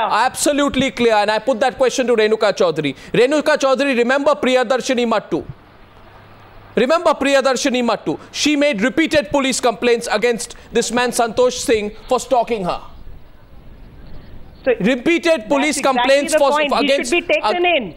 Absolutely clear. And I put that question to Renuka Chaudhary. Renuka Chaudhary, remember Priyadarshini Mattu? Remember Priyadarshini Mattu? She made repeated police complaints against this man Santosh Singh for stalking her. So repeated police complaints for against. He should be taken in.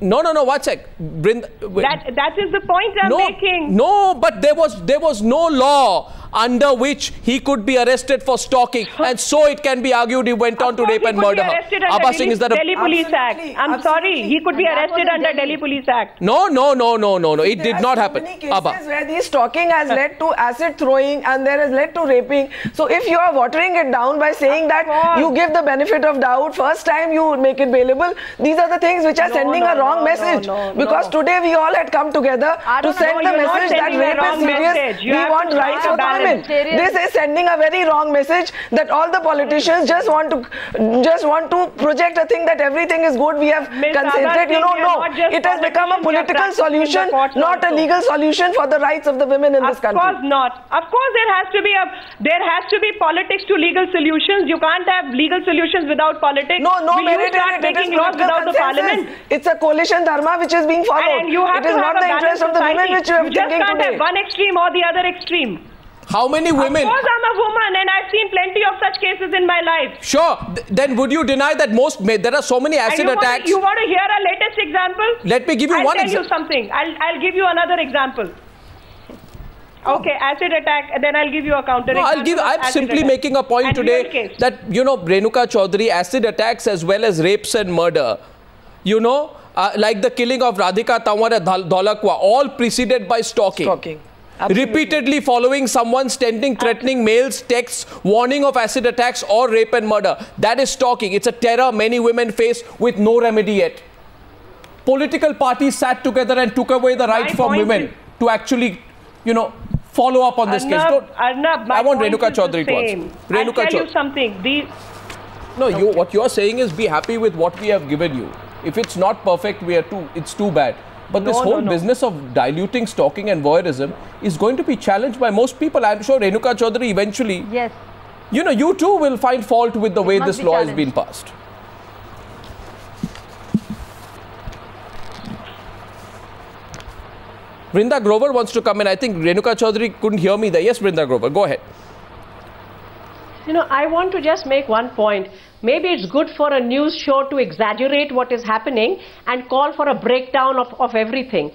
No, 1 sec. That is the point I'm making. No, but there was no law under which he could be arrested for stalking, and so it can be argued he went on to rape and murder her. Abba Singh, is that Delhi Police Act? I'm sorry, he could be arrested under Delhi Police Act. No. It did not happen. There are so many cases where the stalking has led to acid throwing and there has led to raping. So if you are watering it down by saying that you give the benefit of doubt, first time you make it bailable, these are the things which are sending a wrong message. Because today we all had come together to send the message that rape is serious. We want rights for the women. This is sending a very wrong message that all the politicians just want to project a thing that everything is good. We have concentrated. No. It has become a political solution, not a legal solution for the rights of the women in this country. Of course not. Of course there has to be politics to legal solutions. You can't have legal solutions without politics. No, Merit, it is not without the parliament. It's a coalition dharma which is being followed. And you have it is not the interest of the women which you have thinking today. You just can't have one extreme or the other extreme. How many women? Of course I'm a woman and I've seen plenty of such cases in my life. Sure. Then would you deny that there are so many acid attacks? You want to hear a latest example? Let me give you one example. I'll tell you something. I'll give you another example. Okay, acid attack, and then I'll give you a counter example. I'm simply making a point today that, Renuka Chaudhary, acid attacks as well as rapes and murder, like the killing of Radhika Tanwar at Dholakwa, all preceded by stalking. Absolutely. Repeatedly following someone, threatening mails, texts, warning of acid attacks or rape and murder. That is stalking. It's a terror many women face with no remedy yet. Political parties sat together and took away the right from women to actually, follow up on this case. Arnab, I want Renuka Chaudhary to answer. I'll tell you something. What you're saying is be happy with what we have given you. If it's not perfect, it's too bad. But this whole business of diluting stalking and voyeurism is going to be challenged by most people. I'm sure Renuka Chaudhary eventually, yes, you too will find fault with the way this law has been passed. Brinda Grover wants to come in. I think Renuka Chaudhary couldn't hear me there. Yes, Brinda Grover, go ahead. I want to just make one point. Maybe it's good for a news show to exaggerate what is happening and call for a breakdown of everything.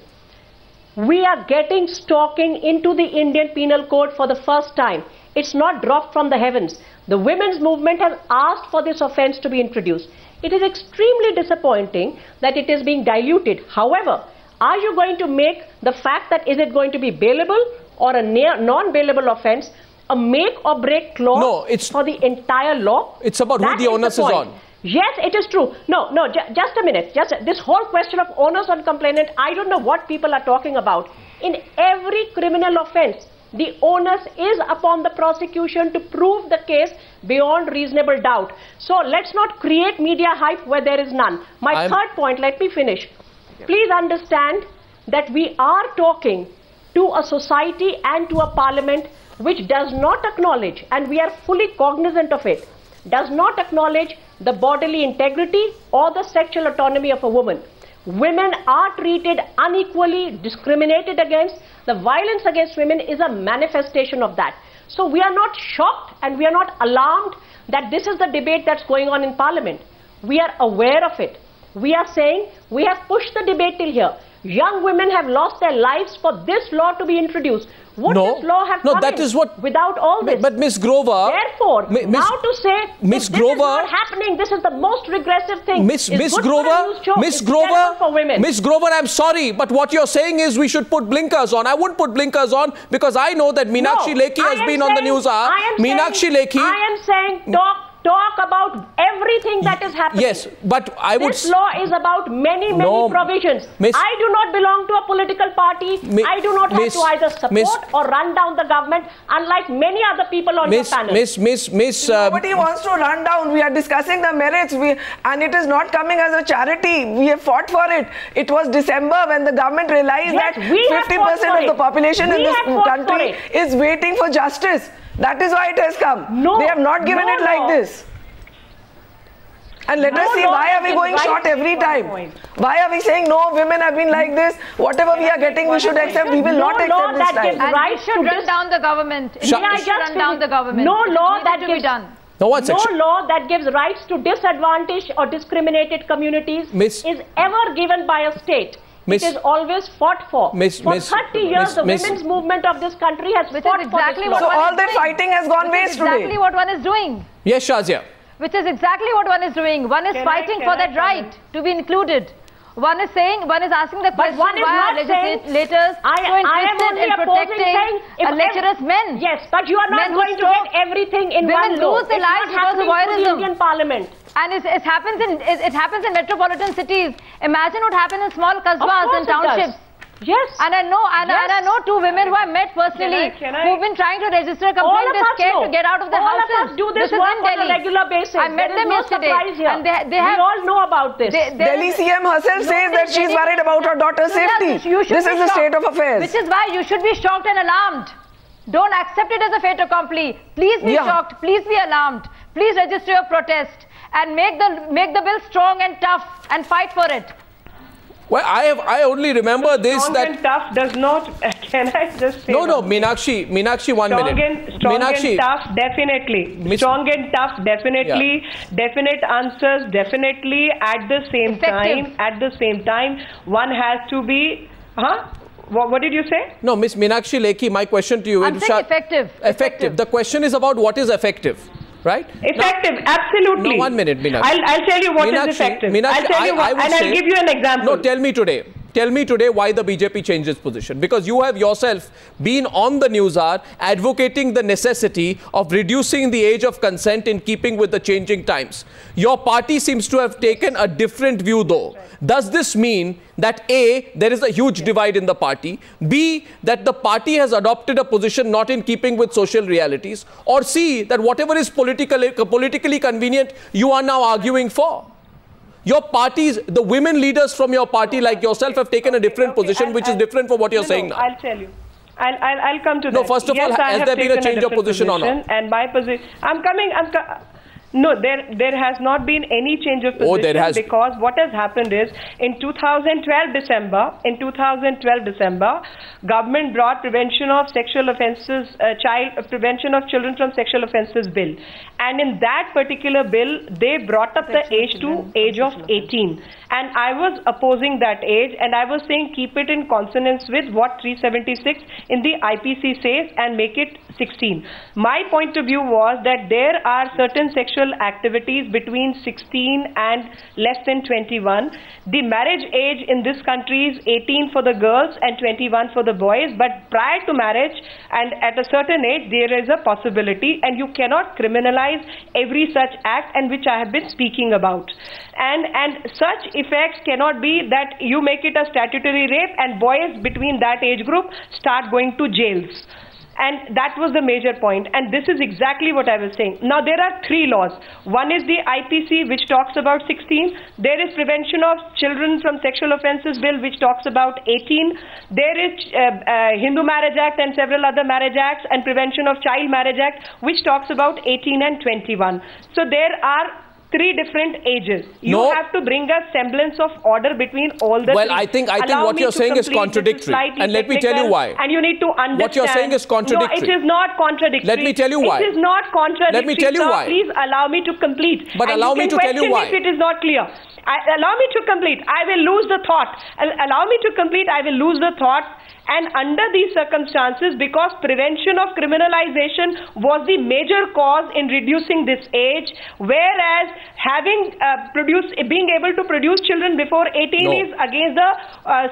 We are getting stalking into the Indian Penal Code for the first time. It's not dropped from the heavens. The women's movement has asked for this offense to be introduced. It is extremely disappointing that it is being diluted. However, are you going to make the fact that is it going to be bailable or a non-bailable offense a make or break clause for the entire law? It's about who the onus is on. Yes, it is true. Just a minute. This whole question of onus on complainant, I don't know what people are talking about. In every criminal offense, the onus is upon the prosecution to prove the case beyond reasonable doubt. So let's not create media hype where there is none. My third point, let me finish. Please understand that we are talking to a society and to a parliament which does not acknowledge, and we are fully cognizant of it, does not acknowledge the bodily integrity or the sexual autonomy of a woman. Women are treated unequally, discriminated against. The violence against women is a manifestation of that. So we are not shocked and we are not alarmed that this is the debate that's going on in Parliament. We are aware of it. We are saying we have pushed the debate till here. Young women have lost their lives for this law to be introduced. Would this law have come that is what, without all this? But Ms. Grover... Therefore, now to say Ms. this Grover, is not happening, this is the most regressive thing. Ms. Grover, I'm sorry, but what you're saying is we should put blinkers on. I wouldn't put blinkers on because I know that Meenakshi Lekhi has been on the news. Meenakshi Lekhi... I am saying talk about everything that is happening. Yes, but I would... This law is about many provisions. I do not belong to a political party. I do not have to either support or run down the government, unlike many other people on your panel. Nobody wants to run down. We are discussing the merits, and it is not coming as a charity. We have fought for it. It was December when the government realized that 50% of the population in this country is waiting for justice. That is why it has come. They have not given it like this. And let us see, why are we going short every time? Why are we saying no, women have been like this, whatever we are getting we should accept, we will not accept this time. And we should run down the government. We should run down the government. No law that gives done. No law that gives rights to disadvantaged or discriminated communities is ever given by a state. It is always fought for. For 30 years, the women's movement of this country has fought exactly for this. So all that fighting has gone waste today. Exactly what one is doing. Yes, Shazia. Which is exactly what one is doing. One is fighting for that right to be included. One is saying, one is asking the question why are legislators so interested in protecting lecturers' men. Yes, but you are not going to get everything in one go. Women lose their lives because of voyeurism. Indian Parliament. And it happens in metropolitan cities. Imagine what happens in small qasbas and townships. Yes. And I know two women who I met personally who've been trying to register a complaint. They're scared to get out of the houses. All of us do this work on a regular basis. I met them yesterday. And we all know about this. Delhi CM herself says that she's worried about her daughter's safety. This is the state of affairs. Which is why you should be shocked and alarmed. Don't accept it as a fait accompli. Please be shocked. Please be alarmed. Please register your protest and make the bill strong and tough and fight for it. Well, I only remember this strong and tough does not. Can I just say? No, Meenakshi, 1 minute. Strong and tough, definitely. Strong and tough, definitely. Yeah. Definite answers, definitely. At the same time, one has to be. What did you say? No, Miss Meenakshi Lekhi, my question to you is effective. Effective. The question is about what is effective. Right? Effective, absolutely. No, 1 minute, Meenakshi. I'll tell you what is effective. I'll tell you what, and I'll give you an example. No, tell me today why the BJP changed its position. Because you have yourself been on the News Hour advocating the necessity of reducing the age of consent in keeping with the changing times. Your party seems to have taken a different view though. Does this mean that A, there is a huge divide in the party, B, that the party has adopted a position not in keeping with social realities, or C, that whatever is politically convenient, you are now arguing for? Your parties, the women leaders from your party like yourself have taken a different position, which is different from what you're saying now. I'll tell you. I'll come to that. No, first of all, has there been a change of position or not? And my position, no, there has not been any change of position. Oh, there has. Because what has happened is in 2012 December, government brought prevention of sexual offences, prevention of children from sexual offences bill, and in that particular bill they brought up the age to age of 18, and I was opposing that age, and I was saying keep it in consonance with what 376 in the IPC says and make it 16. My point of view was that there are certain sexual activities between 16 and less than 21. The marriage age in this country is 18 for the girls and 21 for the boys, but prior to marriage and at a certain age there is a possibility, and you cannot criminalize every such act, and which I have been speaking about. And such effects cannot be that you make it a statutory rape and boys between that age group start going to jails. And that was the major point, and this is exactly what I was saying. Now there are 3 laws. One is the IPC, which talks about 16. There is Prevention of Children from Sexual Offences Bill, which talks about 18. There is Hindu Marriage Act and several other marriage acts, and Prevention of Child Marriage Act, which talks about 18 and 21. So there are 3 different ages. You have to bring a semblance of order between all the 3. Well, I think what you're saying is contradictory. And let me tell you why. And you need to understand. What you're saying is contradictory. No, it is not contradictory. Let me tell you why. It is not contradictory. Let me tell you why. Please allow me to complete. But allow me to tell you why. If it is not clear. Allow me to complete. I will lose the thought. Allow me to complete. I will lose the thought. And under these circumstances, because prevention of criminalization was the major cause in reducing this age, whereas being able to produce children before 18 is against the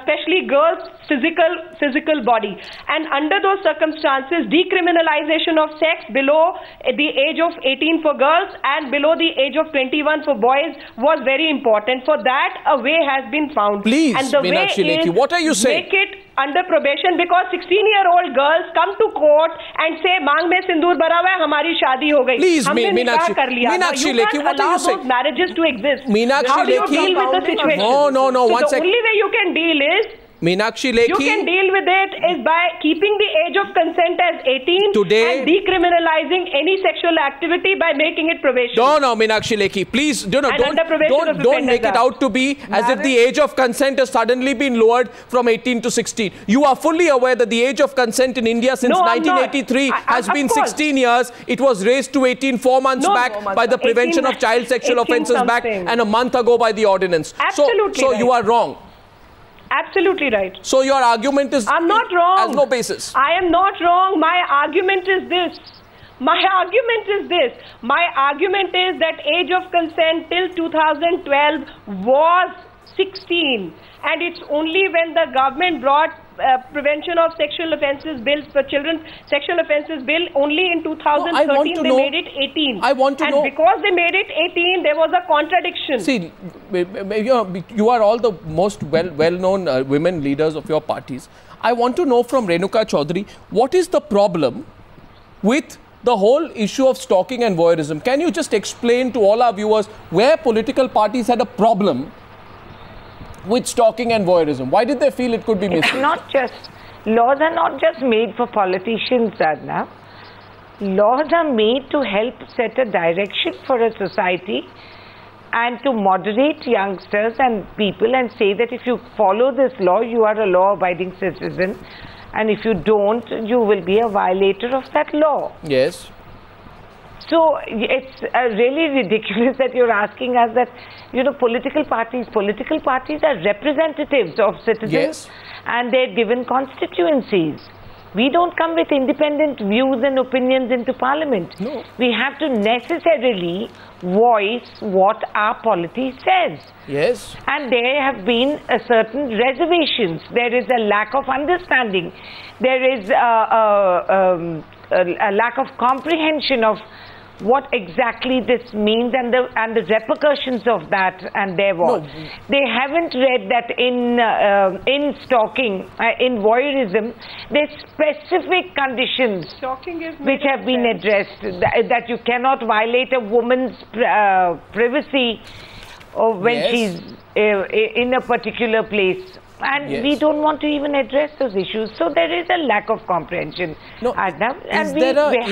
especially girls' physical body. And under those circumstances, decriminalization of sex below the age of 18 for girls and below the age of 21 for boys was very important. For that, a way has been found. Please, and the Meenakshi Lekhi, what are you saying? Make it under probation, because 16-year-old girls come to court and say, "Maang mein sindoor bhara hua hai, hamari shaadi ho gayi." Please, Meenakshi Lekhi, what are you saying? Those marriages to exist. Meenakshi How do you Lekhi, deal with the situation? No, so 1 second. The only way you can deal is Meenakshi Lekhi, you can deal with it is by keeping the age of consent as 18 today, and decriminalizing any sexual activity by making it probationary. No, Meenakshi Lekhi, please, don't make it out to be as if the age of consent has suddenly been lowered from 18 to 16. You are fully aware that the age of consent in India since 1983 has been 16 years. It was raised to 18 4 months back by the Prevention of Child Sexual Offences back, and a month ago by the ordinance. Absolutely so you are wrong. Absolutely right. So your argument is... I'm not wrong. Has no basis. I am not wrong. My argument is this. My argument is that age of consent till 2012 was 16. And it's only when the government brought Prevention of Sexual Offences Bill for Children's Sexual Offences Bill, only in 2013 they made it 18. I want to know. And because they made it 18, there was a contradiction. See, you are all the most well-known women leaders of your parties. I want to know from Renuka Chaudhary, what is the problem with the whole issue of stalking and voyeurism? Can you just explain to all our viewers where political parties had a problem with stalking and voyeurism? Why did they feel it could be misused? It's not just, laws are not just made for politicians, Sadhna. Laws are made to help set a direction for a society and to moderate youngsters and people and say that if you follow this law, you are a law-abiding citizen, and if you don't, you will be a violator of that law. Yes. So it's really ridiculous that you're asking us that, political parties are representatives of citizens, yes, and they're given constituencies. We don't come with independent views and opinions into Parliament. No. We have to necessarily voice what our polity says. Yes. And there have been certain reservations. There is a lack of understanding. There is a lack of comprehension of what exactly this means and the repercussions of that and their work. No. They haven't read that in stalking, in voyeurism, there's specific conditions which have been addressed, that you cannot violate a woman's privacy when yes, she's in a particular place. And yes, we don't want to even address those issues. So there is a lack of comprehension. No, Adnan, and we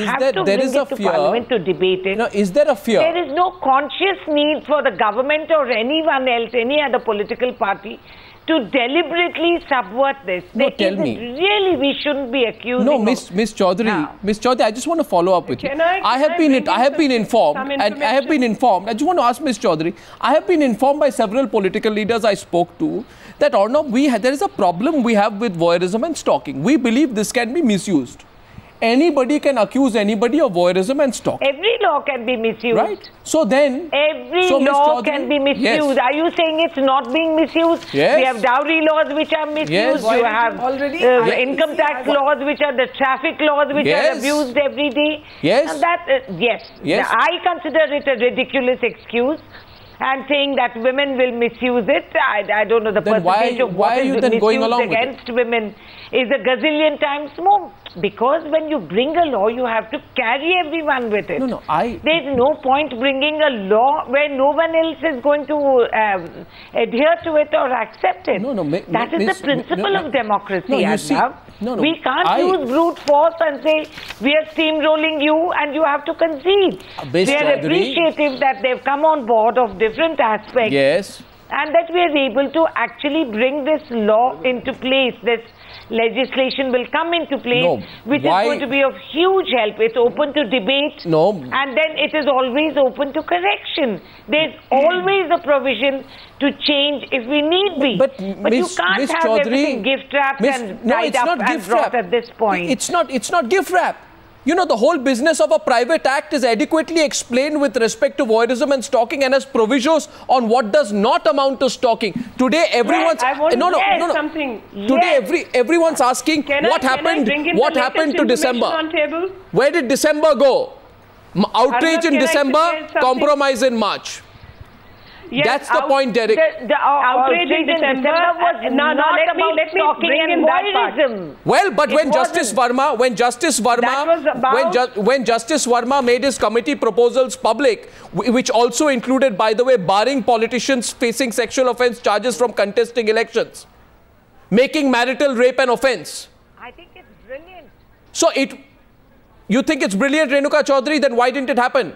have to bring it to Parliament to debate it. No, is there a fear? There is no conscious need for the government or anyone else, any other political party, to deliberately subvert this. No, tell me. Really, we shouldn't be accusing. No, Miss Chaudhary, No. Miss Chaudhary, I just want to follow up with you. I have been informed, and I have been informed. I just want to ask Miss Chaudhary. I have been informed by several political leaders I spoke to that Arnab, there is a problem we have with voyeurism and stalking. We believe this can be misused. Anybody can accuse anybody of voyeurism and stalking. Every law can be misused. Right. So then... Every law can be misused. Yes. Are you saying it's not being misused? Yes. We have dowry laws which are misused. Yes. You have income tax laws which are the traffic laws which are abused every day. Yes. And that, yes. I consider it a ridiculous excuse. And saying that women will misuse it, I don't know the then percentage of what is misused against with women is a gazillion times more. Because when you bring a law, you have to carry everyone with it. There's no point bringing a law where no one else is going to adhere to it or accept it. That is the principle of democracy, Adnan. We can't use brute force and say, we are steamrolling you and you have to concede. We are appreciative that they've come on board of different aspects. Yes. And that we are able to actually bring this law into place. This legislation will come into place, which is going to be of huge help. It's open to debate. And then it is always open to correction. There's always a provision to change if we need be. But you can't have everything gift wrapped and tied up and brought at this point. It's not gift wrap. The whole business of a private act is adequately explained with respect to voyeurism and stalking and has provisions on what does not amount to stalking. Today, everyone's... Today, everyone's asking what happened to December. Where did December go? Outrage in December, compromise in March. Yes, that's the point, Derek. The outrage in December was not about stalking and voyeurism. Well, but when Justice Verma made his committee proposals public, which also included, by the way, barring politicians facing sexual offence charges from contesting elections. making marital rape an offence. I think it's brilliant. So you think it's brilliant, Renuka Chaudhary, then why didn't it happen?